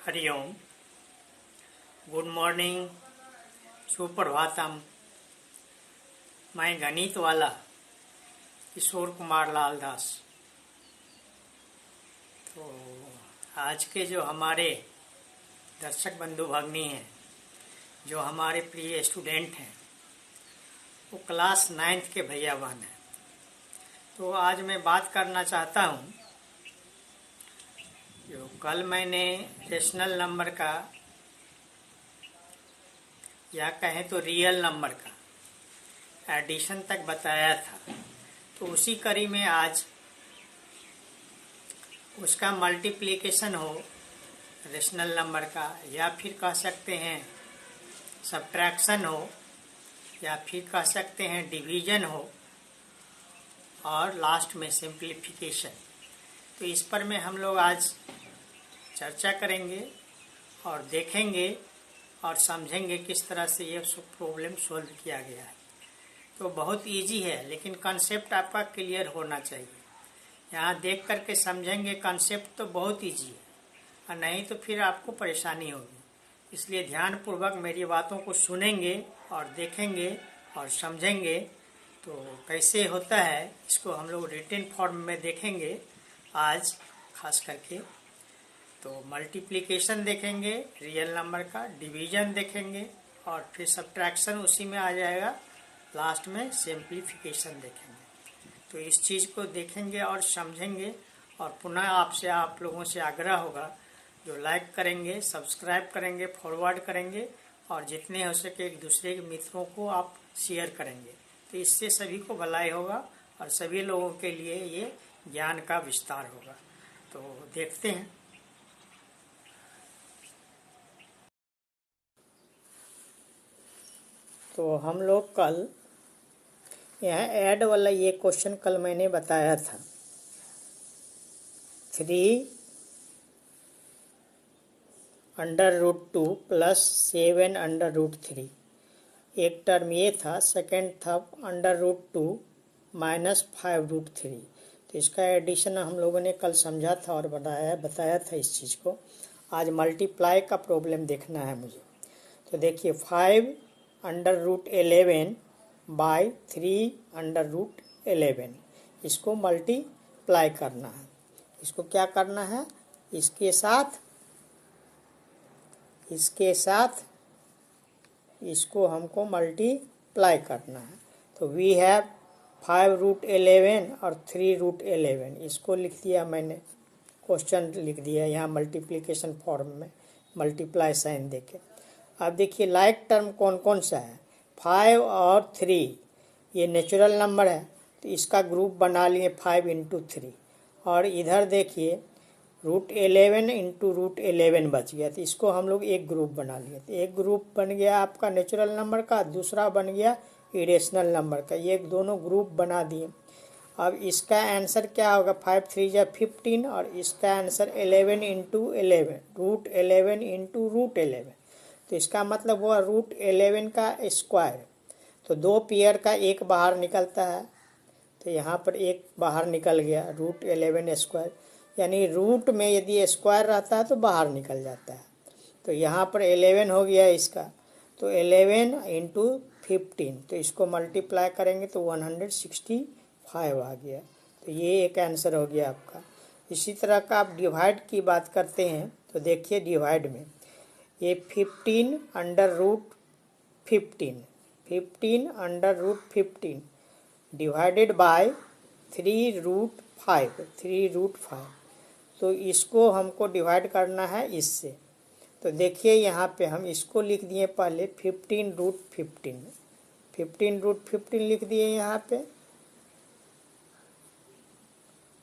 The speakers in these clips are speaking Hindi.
Hariom, good morning, Suprabhatam. मैं गणित वाला किशोर कुमार लाल दास। तो आज के जो हमारे दर्शक बंधु भगिनी हैं, जो हमारे प्रिय स्टूडेंट हैं, वो क्लास 9th के भैया बहन हैं। तो आज मैं बात करना चाहता हूँ, जो कल मैंने रेशनल नंबर का या कहें तो रियल नंबर का एडिशन तक बताया था, तो उसी कड़ी में आज उसका मल्टीप्लिकेशन हो रेशनल नंबर का, या फिर कह सकते हैं सब्ट्रैक्शन हो, या फिर कह सकते हैं डिवीजन हो, और लास्ट में सिंप्लीफिकेशन। तो इस पर में हम लोग आज चर्चा करेंगे और देखेंगे और समझेंगे किस तरह से ये प्रॉब्लम सोल्व किया गया है। तो बहुत इजी है, लेकिन कॉन्सेप्ट आपका क्लियर होना चाहिए। यहाँ देख करके समझेंगे कॉन्सेप्ट तो बहुत इजी है, और नहीं तो फिर आपको परेशानी होगी। इसलिए ध्यानपूर्वक मेरी बातों को सुनेंगे और देखेंगे और समझेंगे। तो कैसे होता है इसको हम लोग रिटन फॉर्म में देखेंगे आज खास करके। तो मल्टीप्लिकेशन देखेंगे रियल नंबर का, डिवीजन देखेंगे, और फिर सब्ट्रैक्शन उसी में आ जाएगा, लास्ट में सिंप्लीफिकेशन देखेंगे। तो इस चीज़ को देखेंगे और समझेंगे। और पुनः आपसे आप लोगों से आग्रह होगा, जो लाइक करेंगे, सब्सक्राइब करेंगे, फॉरवर्ड करेंगे, और जितने हो सके एक दूसरे के मित्रों को आप शेयर करेंगे। तो इससे सभी को भलाई होगा और सभी लोगों के लिए ये ज्ञान का विस्तार होगा। तो देखते हैं। तो हम लोग कल यहाँ ऐड वाला ये क्वेश्चन कल मैंने बताया था। 3√2 + 7√3 एक टर्म ये था, सेकेंड था √2 - 5√3। तो इसका एडिशन हम लोगों ने कल समझा था और बताया था इस चीज़ को। आज मल्टीप्लाई का प्रॉब्लम देखना है मुझे। तो देखिए 5√11 / 3√11, इसको मल्टीप्लाई करना है। इसको क्या करना है, इसके साथ इसको हमको मल्टीप्लाई करना है। तो वी हैव 5√11 और 3√11, इसको लिख दिया मैंने, क्वेश्चन लिख दिया यहाँ मल्टीप्लिकेशन फॉर्म में, मल्टीप्लाई साइन देके। अब देखिए लाइक टर्म कौन कौन सा है। 5 और 3 ये नेचुरल नंबर है, तो इसका ग्रुप बना लिए 5 × 3। और इधर देखिए √11 × √11 बच गया, तो इसको हम लोग एक ग्रुप बना लिए। तो एक ग्रुप बन गया आपका नेचुरल नंबर का, दूसरा बन गया इरेशनल नंबर का। ये दोनों ग्रुप बना दिए। अब इसका आंसर क्या होगा, 5 × 3 = 15, और इसका आंसर 11 × 11, √11 × √11। तो इसका मतलब हुआ √11 का स्क्वायर। तो दो पेयर का एक बाहर निकलता है, तो यहाँ पर एक बाहर निकल गया, √11 स्क्वायर। यानी रूट में यदि स्क्वायर रहता है तो बाहर निकल जाता है। तो यहाँ पर 11 हो गया इसका, तो 11 × 15, तो इसको मल्टीप्लाई करेंगे तो 165 आ गया। तो ये एक आंसर हो गया आपका। इसी तरह का आप डिवाइड की बात करते हैं, तो देखिए डिवाइड में ये 15 √15 डिवाइडेड बाय 3√5। तो इसको हमको डिवाइड करना है इससे। तो देखिए यहाँ पे हम इसको लिख दिए पहले 15√15 लिख दिए यहाँ पे।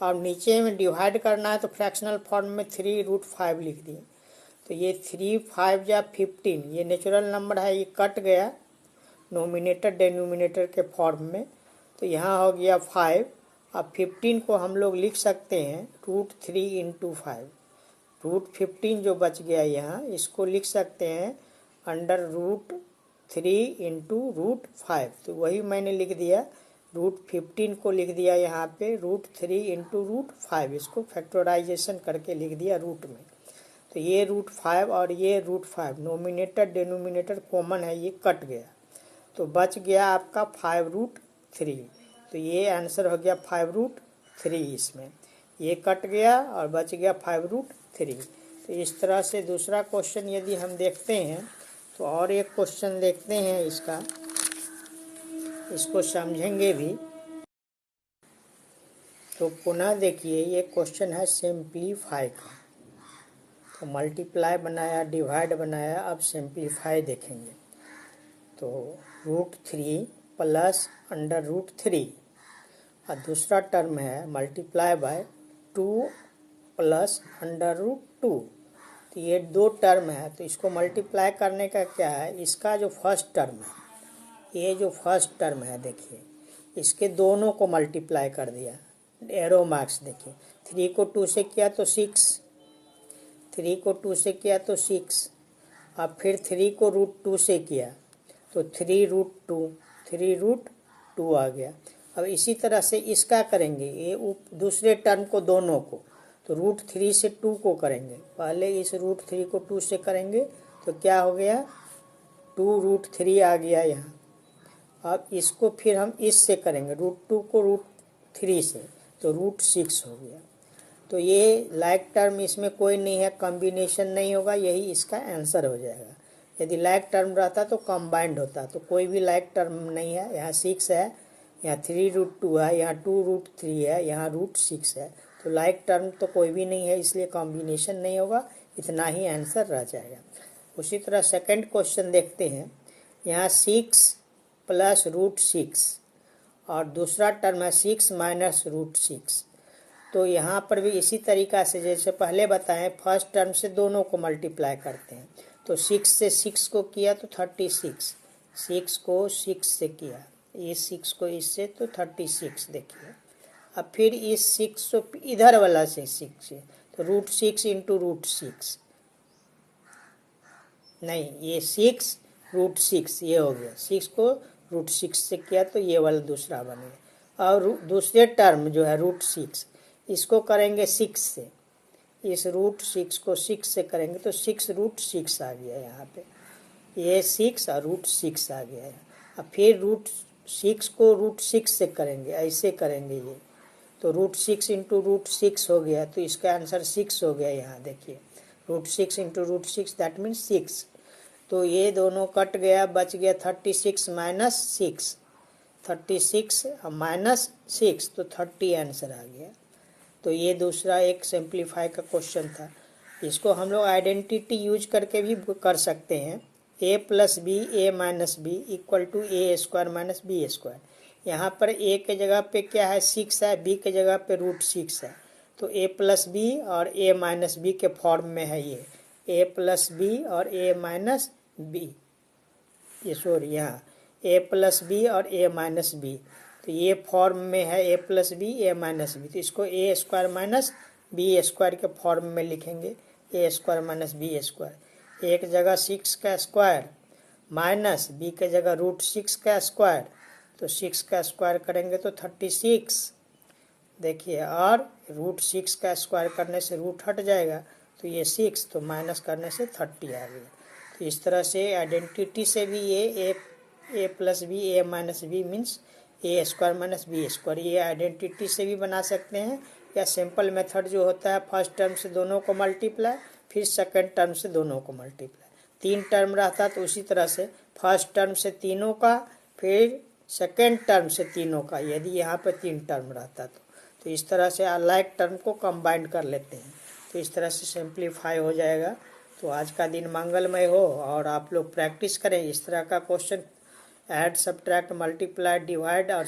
और नीचे में डिवाइड करना है तो फ्रैक्शनल फॉर्म में 3√5 लिख दिए। तो ये 3 5 या 15, ये नेचुरल नंबर है, ये कट गया नोमिनेटर डेनोमिनेटर के फॉर्म में। तो यहाँ हो गया 5। अब 15 को हम लोग लिख सकते हैं √3 × 5। √15 जो बच गया यहाँ, इसको लिख सकते हैं √3 × √5। तो वही मैंने लिख दिया, √15 को लिख दिया यहाँ पे √3 × √5, इसको फैक्टराइजेशन करके लिख दिया रूट में। तो ये √5 और ये √5 नोमिनेटर डिनोमिनेटर कॉमन है, ये कट गया तो बच गया आपका 5√3। तो ये आंसर हो गया 5√3। इसमें ये कट गया और बच गया 5√3। तो इस तरह से दूसरा क्वेश्चन यदि हम देखते हैं तो और एक क्वेश्चन देखते हैं इसका, इसको समझेंगे भी। तो पुनः देखिए ये क्वेश्चन है सिंप्लीफाई का। तो मल्टीप्लाई बनाया, डिवाइड बनाया, अब सिंप्लीफाई देखेंगे। तो √3 प्लस √3 और दूसरा टर्म है मल्टीप्लाई बाय 2 प्लस √2। तो ये दो टर्म है, तो इसको मल्टीप्लाई करने का क्या है, इसका जो फर्स्ट टर्म है, ये जो फर्स्ट टर्म है देखिए, इसके दोनों को मल्टीप्लाई कर दिया। एरो मार्क्स देखिए, 3 को 2 से किया तो 6, 3 को 2 से किया तो 6, अब फिर 3 को √2 से किया तो 3√2, 3√2 आ गया। अब इसी तरह से इसका करेंगे, ये दूसरे टर्म को दोनों को, तो √3 से 2 को करेंगे। पहले इस √3 को 2 से करेंगे तो क्या हो गया, 2√3 आ गया यहाँ। अब इसको फिर हम इससे करेंगे, √2 को √3 से, तो √6 हो गया। तो ये लाइक टर्म इसमें कोई नहीं है, कॉम्बिनेशन नहीं होगा, यही इसका आंसर हो जाएगा। यदि लाइक टर्म रहता तो कंबाइंड होता, तो कोई भी लाइक टर्म नहीं है। यहाँ 6 है, यहाँ 3√2 है, यहाँ 2√3 है, यहाँ √6 है। तो लाइक टर्म तो कोई भी नहीं है, इसलिए कॉम्बिनेशन नहीं होगा, इतना ही आंसर रह जाएगा। उसी तरह सेकंड क्वेश्चन देखते हैं। यहाँ 6 प्लस √6 और दूसरा टर्म है 6 माइनस √6। तो यहाँ पर भी इसी तरीका से जैसे पहले बताएं, फर्स्ट टर्म से दोनों को मल्टीप्लाई करते हैं। तो 6 से 6 को किया तो 36, 6 को 6 से किया, ये 6 को इससे तो 36 देखिए। अब फिर इस 6 को इधर वाला से 6 से, तो √6 इंटू √6, नहीं ये 6 √6 ये हो गया, 6 को √6 से किया तो ये वाला दूसरा बन गया। और दूसरे टर्म जो है √6, इसको करेंगे 6 से, इस √6 को 6 से करेंगे तो 6√6 आ गया यहाँ पे, ये 6 और √6 आ गया है। अब फिर √6 को √6 से करेंगे, ऐसे करेंगे ये, तो √6 इंटू √6 हो गया, तो इसका आंसर 6 हो गया। यहाँ देखिए √6 इंटू √6 दैट मीन्स 6। तो ये दोनों कट गया, बच गया 36 माइनस 6, 36 माइनस 6 तो 30 आंसर आ गया। तो ये दूसरा एक सिंप्लीफाई का क्वेश्चन था। इसको हम लोग आइडेंटिटी यूज करके भी कर सकते हैं। a plus B A minus B equal to a² minus b²। यहाँ पर a के जगह पे क्या है 6 है, b के जगह पे √6 है, तो a प्लस बी और a माइनस बी के फॉर्म में है ये, a प्लस बी और a माइनस बी, ये सॉरी यहाँ a प्लस बी और a माइनस बी, तो ये फॉर्म में है a plus B a minus B, तो इसको a² माइनस b² के फॉर्म में लिखेंगे, a² माइनस b²। एक जगह 6 का स्क्वायर माइनस b के जगह √6 का स्क्वायर, तो 6 का स्क्वायर करेंगे तो 36 देखिए, और √6 का स्क्वायर करने से रूट हट जाएगा तो ये 6, तो माइनस करने से 30 आ गया। तो इस तरह से आइडेंटिटी से भी ये a plus B a minus B means a² minus b², ये आइडेंटिटी से भी बना सकते हैं, या सिंपल मेथड जो होता है फर्स्ट टर्म से दोनों को मल्टीप्लाई, फिर सेकंड टर्म से दोनों को मल्टीप्लाई। 3 टर्म रहता तो उसी तरह से फर्स्ट टर्म से तीनों का, फिर सेकंड टर्म से तीनों का, यदि यहाँ पे 3 टर्म रहता तो इस तरह से अलाइक टर्म को कंबाइन कर लेते हैं, तो इस तरह से सिंप्लीफाई हो जाएगा। तो आज का दिन मंगलमय हो और आप लोग प्रैक्टिस करें इस तरह का question, add subtract multiply divide और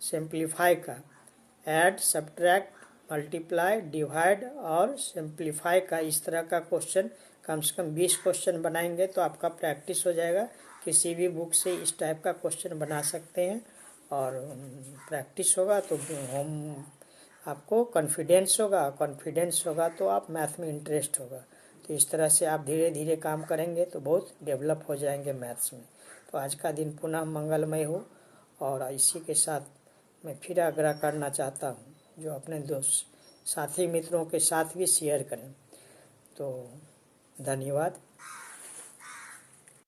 सिंप्लीफाई का, ऐड सब्ट्रैक्ट मल्टीप्लाई डिवाइड और सिंप्लीफाई का, इस तरह का क्वेश्चन कम से कम 20 क्वेश्चन बनाएंगे तो आपका प्रैक्टिस हो जाएगा। किसी भी बुक से इस टाइप का क्वेश्चन बना सकते हैं और प्रैक्टिस होगा तो हम आपको कॉन्फिडेंस होगा तो आप मैथ में इंटरेस्ट होगा। तो इस तरह से आप धीरे धीरे काम करेंगे तो बहुत डेवलप हो जाएंगे मैथ्स में। तो आज का दिन पुनः मंगलमय हो, और इसी के साथ मैं फिर आग्रह करना चाहता हूँ जो अपने दोस्त साथी मित्रों के साथ भी शेयर करें। तो धन्यवाद।